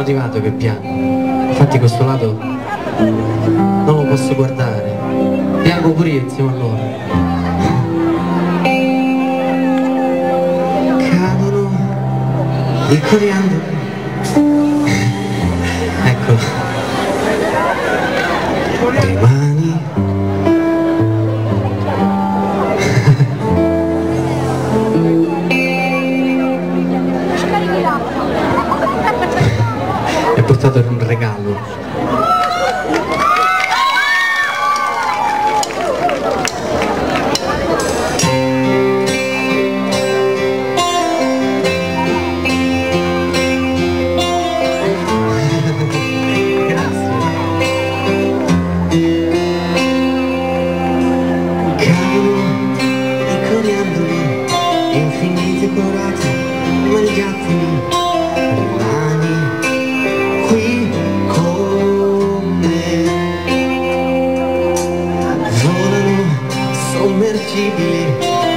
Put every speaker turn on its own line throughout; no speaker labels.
arrivato che piango, infatti questo lato non lo posso guardare, piango pure io insieme a loro. Cadono i coriandoli, ecco, rimani è portato in un regalo.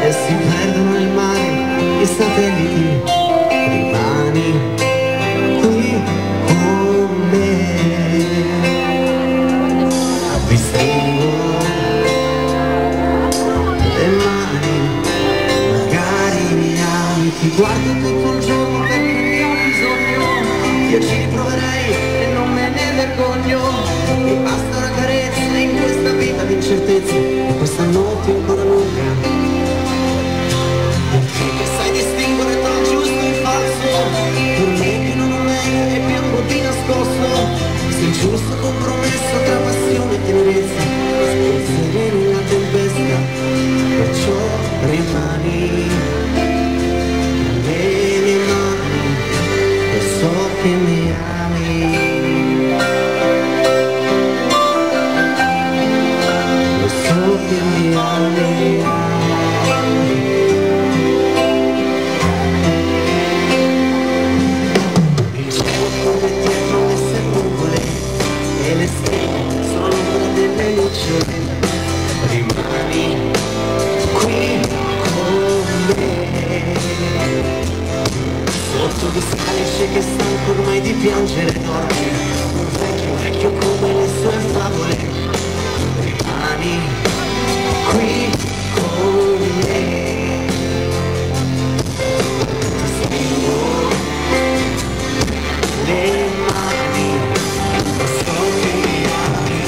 E si perdono nel mare i satelliti, rimani qui con me. Vi stringo le mani, magari mi ami, ti guardo tutto il giorno perché ne ho bisogno. Io ci riproverei e non me ne vergogno. Mi basta una carezza in questa vita di incertezze e questa notte ancora lunga. Che sai distinguere tra il giusto e il falso, per me che non ho meglio e piango di nascosto. Se il giusto compromesso tra passione e tenerezza, sereno nella tempesta, perciò rimani nelle mie mani, lo so che mi ami. Lo so che mi ami. Rimani qui con me, sotto di scalice che stanco ormai di piangere, dormi un vecchio come le sue favole. Rimani qui con me, ti stringo le mani, lo so che mi ami.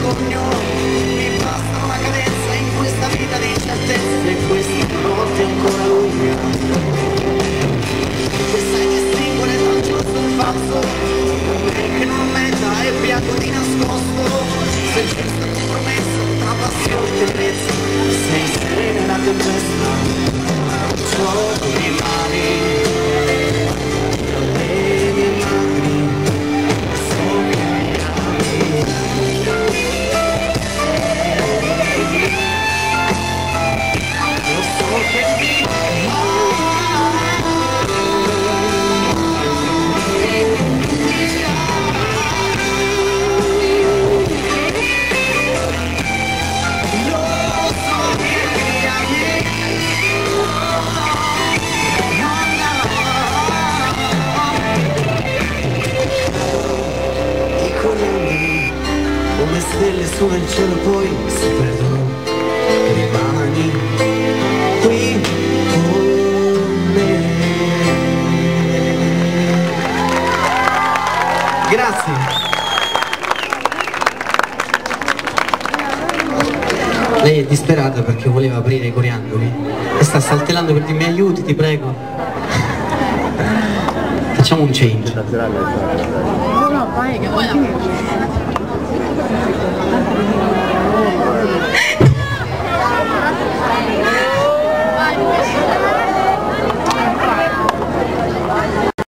Mi basta una cadenza in questa vita di incertezze e questa notte ancora lunga. Che sai distinguere tra il giusto e il falso, che non metta e piango di nascosto. Se c'è stato compromesso tra passione e tenerezza, sei serena nella tempesta, ciò rimani nelle mie mani, so che mi ami. Come stelle su nel cielo poi si perdono, rimani qui con me. Grazie. Lei è disperata perché voleva aprire i coriandoli e sta saltellando per dirmi aiuti, ti prego. Facciamo un change.
No, vai, che vuoi la